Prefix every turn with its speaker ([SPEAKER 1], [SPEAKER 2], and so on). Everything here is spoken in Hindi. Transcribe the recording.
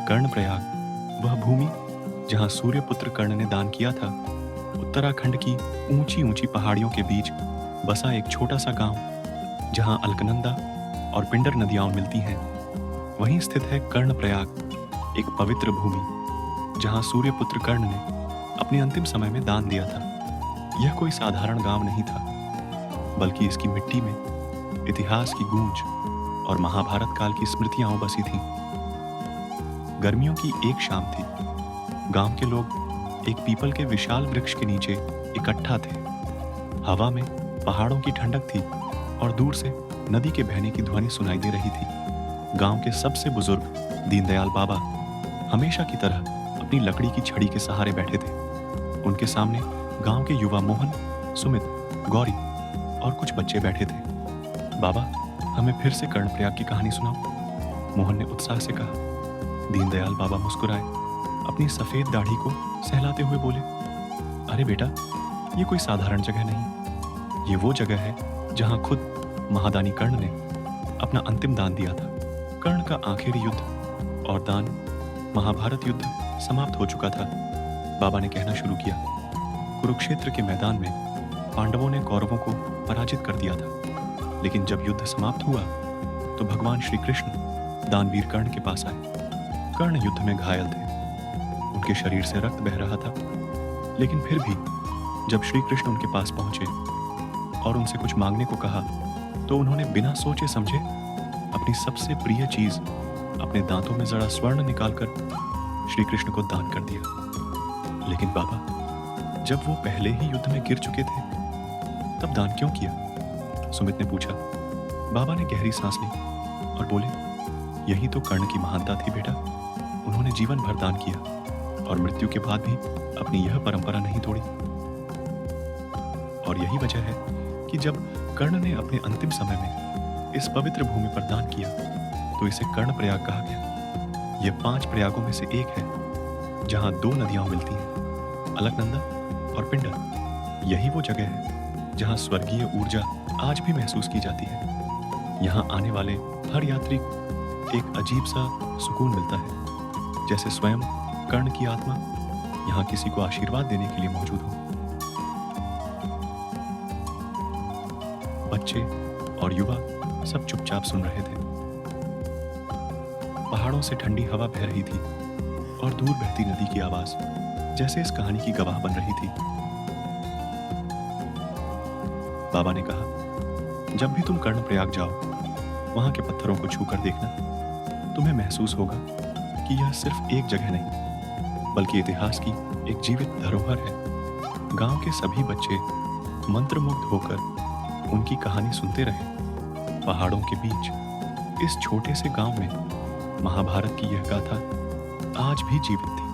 [SPEAKER 1] कर्णप्रयाग वह भूमि जहां सूर्यपुत्र कर्ण ने दान किया था, उत्तराखंड की ऊंची ऊंची पहाड़ियों के बीच बसा एक छोटा सा गांव जहां अलकनंदा और पिंडर नदियां मिलती हैं। वहीं स्थित है कर्णप्रयाग, एक पवित्र भूमि जहां सूर्यपुत्र कर्ण ने अपने अंतिम समय में दान दिया था। यह कोई साधारण गांव नहीं था, बल्कि इसकी मिट्टी में इतिहास की गूंज और महाभारत काल की स्मृतियां बसी थीं। गर्मियों की एक शाम थी। गांव के लोग एक पीपल के विशाल वृक्ष के नीचे इकट्ठा थे। हवा में पहाड़ों की ठंडक थी और दूर से नदी के बहने की ध्वनि सुनाई दे रही थी। गांव के सबसे बुजुर्ग दीनदयाल बाबा हमेशा की तरह अपनी लकड़ी की छड़ी के सहारे बैठे थे। उनके सामने गांव के युवा मोहन, सुमित, गौरी और कुछ बच्चे बैठे थे। बाबा, हमें फिर से कर्णप्रयाग की कहानी सुनाओ, मोहन ने उत्साह से कहा। दीनदयाल बाबा मुस्कुराए, अपनी सफेद दाढ़ी को सहलाते हुए बोले, अरे बेटा, ये कोई साधारण जगह नहीं, ये वो जगह है जहां खुद महादानी कर्ण ने अपना अंतिम दान दिया था। कर्ण का आखिरी युद्ध और दान, महाभारत युद्ध समाप्त हो चुका था। बाबा ने कहना शुरू किया, कुरुक्षेत्र के मैदान में पांडवों ने कौरवों को पराजित कर दिया था, लेकिन जब युद्ध समाप्त हुआ तो भगवान श्री कृष्ण दानवीर कर्ण के पास आए। कर्ण युद्ध में घायल थे, उनके शरीर से रक्त बह रहा था, लेकिन फिर भी जब श्री कृष्ण उनके पास पहुंचे और उनसे कुछ मांगने को कहा, तो उन्होंने बिना सोचे समझे अपनी सबसे प्रिय चीज, अपने दांतों में जड़ा स्वर्ण निकालकर श्री कृष्ण को दान कर दिया। लेकिन बाबा, जब वो पहले ही युद्ध में गिर चुके थे, तब दान क्यों किया? सुमित ने पूछा। बाबा ने गहरी सांस ली और बोले, यही तो कर्ण की महानता थी बेटा। उन्होंने जीवन भर दान किया और मृत्यु के बाद भी अपनी यह परंपरा नहीं तोड़ी। और यही वजह है कि जब कर्ण ने अपने अंतिम समय में इस पवित्र भूमि पर दान किया, तो इसे कर्णप्रयाग कहा गया। यह 5 प्रयागों में से एक है जहां 2 नदियां मिलती हैं, अलकनंदा और पिंडर। यही वो जगह है जहां स्वर्गीय ऊर्जा आज भी महसूस की जाती है। यहां आने वाले हर यात्री को एक अजीब सा सुकून मिलता है, जैसे स्वयं कर्ण की आत्मा यहां किसी को आशीर्वाद देने के लिए मौजूद हो। बच्चे और युवा सब चुपचाप सुन रहे थे। पहाड़ों से ठंडी हवा बह रही थी और दूर बहती नदी की आवाज जैसे इस कहानी की गवाह बन रही थी। बाबा ने कहा, जब भी तुम कर्णप्रयाग जाओ, वहां के पत्थरों को छूकर देखना। तुम्हें महसूस होगा कि यह सिर्फ एक जगह नहीं, बल्कि इतिहास की एक जीवित धरोहर है। गांव के सभी बच्चे मंत्रमुग्ध होकर उनकी कहानी सुनते रहे। पहाड़ों के बीच इस छोटे से गांव में महाभारत की यह गाथा आज भी जीवित थी।